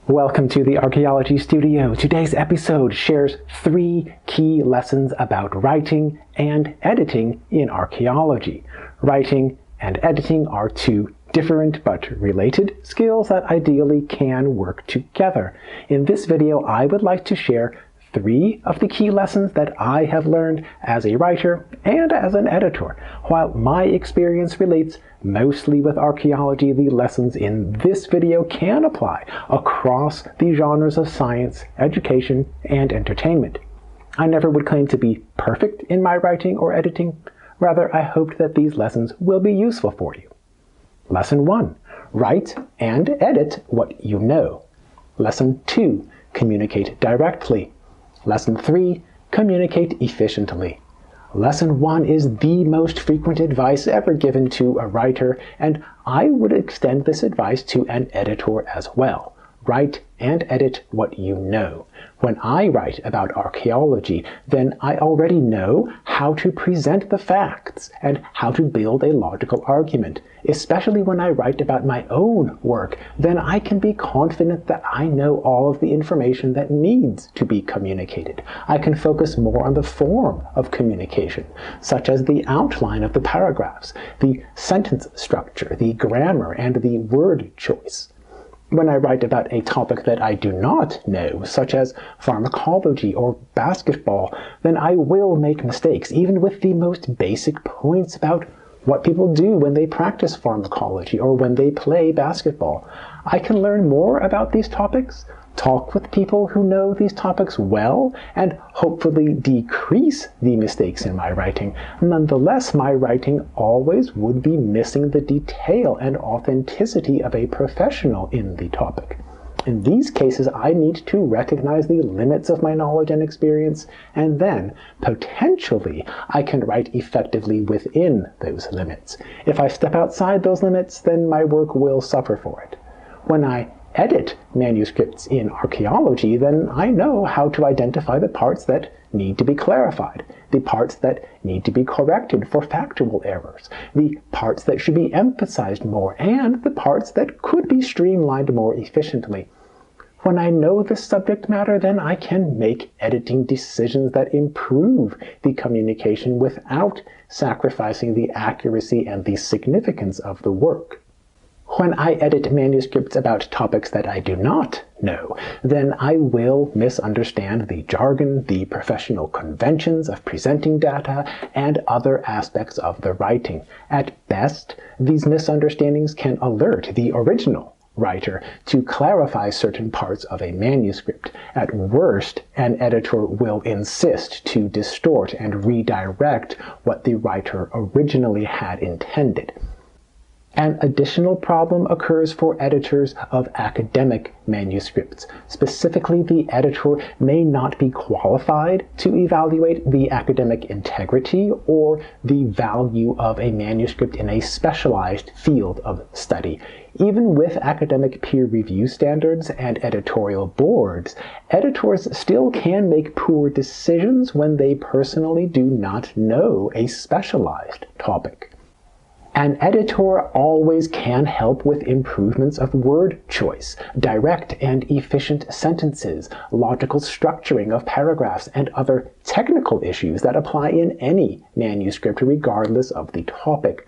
Welcome to the Archaeology Studio. Today's episode shares 3 key lessons about writing and editing in archaeology. Writing and editing are 2 different but related skills that ideally can work together. In this video, I would like to share 3 of the key lessons that I have learned as a writer and as an editor. While my experience relates mostly with archaeology, the lessons in this video can apply across the genres of science, education, and entertainment. I never would claim to be perfect in my writing or editing. Rather, I hoped that these lessons will be useful for you. Lesson 1. Write and edit what you know. Lesson 2. Communicate directly. Lesson 3. Communicate efficiently. Lesson 1 is the most frequent advice ever given to a writer, and I would extend this advice to an editor as well. Write and edit what you know. When I write about archaeology, then I already know how to present the facts and how to build a logical argument. Especially when I write about my own work, then I can be confident that I know all of the information that needs to be communicated. I can focus more on the form of communication, such as the outline of the paragraphs, the sentence structure, the grammar, and the word choice. When I write about a topic that I do not know, such as pharmacology or basketball, then I will make mistakes, even with the most basic points about what people do when they practice pharmacology or when they play basketball. I can learn more about these topics, talk with people who know these topics well, and hopefully decrease the mistakes in my writing. Nonetheless, my writing always would be missing the detail and authenticity of a professional in the topic. In these cases, I need to recognize the limits of my knowledge and experience, and then, potentially, I can write effectively within those limits. If I step outside those limits, then my work will suffer for it. When I edit manuscripts in archaeology, then I know how to identify the parts that need to be clarified, the parts that need to be corrected for factual errors, the parts that should be emphasized more, and the parts that could be streamlined more efficiently. When I know the subject matter, then I can make editing decisions that improve the communication without sacrificing the accuracy and the significance of the work. When I edit manuscripts about topics that I do not know, then I will misunderstand the jargon, the professional conventions of presenting data, and other aspects of the writing. At best, these misunderstandings can alert the original writer to clarify certain parts of a manuscript. At worst, an editor will insist to distort and redirect what the writer originally had intended. An additional problem occurs for editors of academic manuscripts. Specifically, the editor may not be qualified to evaluate the academic integrity or the value of a manuscript in a specialized field of study. Even with academic peer review standards and editorial boards, editors still can make poor decisions when they personally do not know a specialized topic. An editor always can help with improvements of word choice, direct and efficient sentences, logical structuring of paragraphs, and other technical issues that apply in any manuscript regardless of the topic.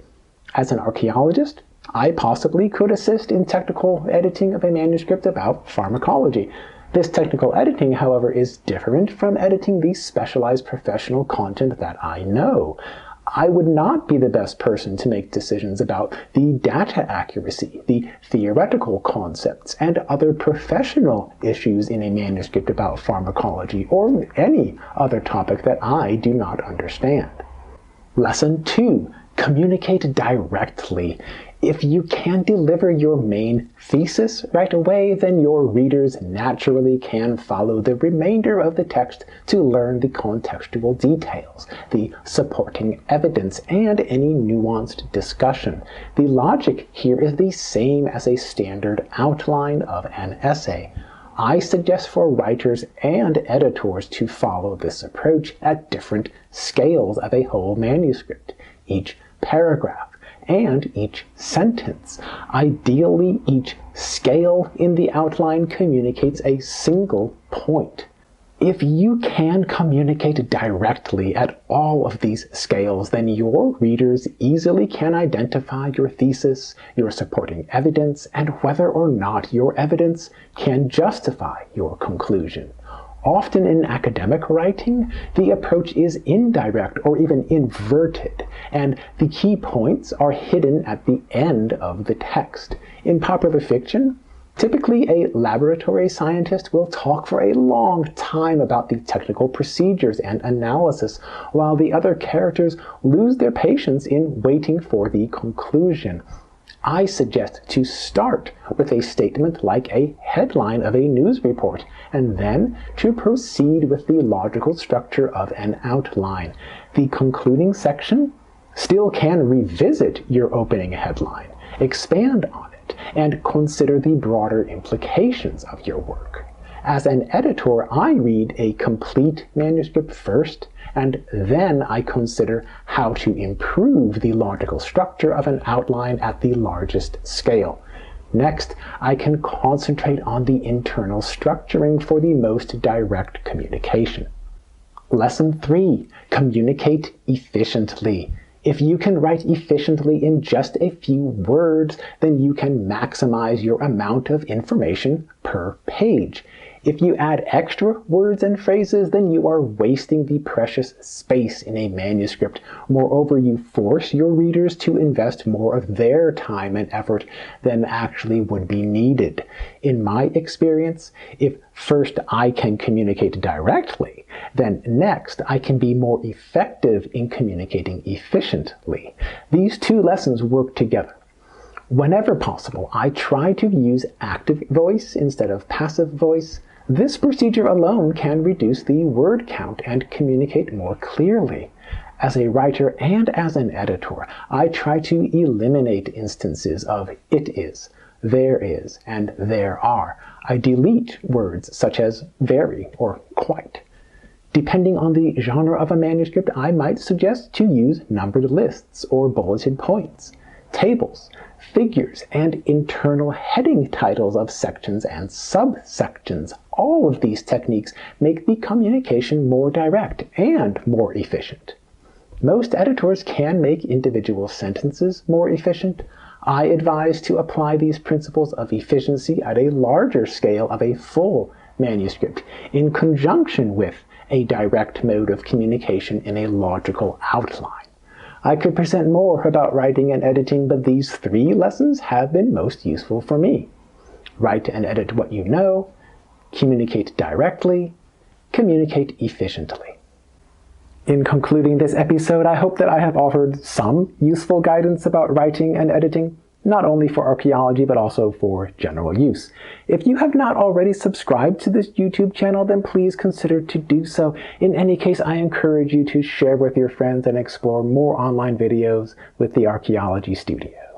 As an archaeologist, I possibly could assist in technical editing of a manuscript about pharmacology. This technical editing, however, is different from editing the specialized professional content that I know. I would not be the best person to make decisions about the data accuracy, the theoretical concepts, and other professional issues in a manuscript about pharmacology or any other topic that I do not understand. Lesson 2. Communicate directly. If you can deliver your main thesis right away, then your readers naturally can follow the remainder of the text to learn the contextual details, the supporting evidence, and any nuanced discussion. The logic here is the same as a standard outline of an essay. I suggest for writers and editors to follow this approach at different scales of a whole manuscript. Each paragraph and each sentence. Ideally, each scale in the outline communicates a single point. If you can communicate directly at all of these scales, then your readers easily can identify your thesis, your supporting evidence, and whether or not your evidence can justify your conclusion. Often in academic writing, the approach is indirect or even inverted, and the key points are hidden at the end of the text. In popular fiction, typically, a laboratory scientist will talk for a long time about the technical procedures and analysis, while the other characters lose their patience in waiting for the conclusion. I suggest to start with a statement like a headline of a news report, and then to proceed with the logical structure of an outline. The concluding section still can revisit your opening headline, expand on it, and consider the broader implications of your work. As an editor, I read a complete manuscript first, and then I consider how to improve the logical structure of an outline at the largest scale. Next, I can concentrate on the internal structuring for the most direct communication. Lesson 3. Communicate efficiently. If you can write efficiently in just a few words, then you can maximize your amount of information per page. If you add extra words and phrases, then you are wasting the precious space in a manuscript. Moreover, you force your readers to invest more of their time and effort than actually would be needed. In my experience, if first I can communicate directly, then next I can be more effective in communicating efficiently. These two lessons work together. Whenever possible, I try to use active voice instead of passive voice. This procedure alone can reduce the word count and communicate more clearly. As a writer and as an editor, I try to eliminate instances of it is, there is, and there are. I delete words such as very or quite. Depending on the genre of a manuscript, I might suggest to use numbered lists or bulleted points, tables, figures, and internal heading titles of sections and subsections. All of these techniques make the communication more direct and more efficient. Most editors can make individual sentences more efficient. I advise to apply these principles of efficiency at a larger scale of a full manuscript, in conjunction with a direct mode of communication in a logical outline. I could present more about writing and editing, but these 3 lessons have been most useful for me. Write and edit what you know, communicate directly, communicate efficiently. In concluding this episode, I hope that I have offered some useful guidance about writing and editing, not only for archaeology, but also for general use. If you have not already subscribed to this YouTube channel, then please consider to do so. In any case, I encourage you to share with your friends and explore more online videos with the Archaeology Studio.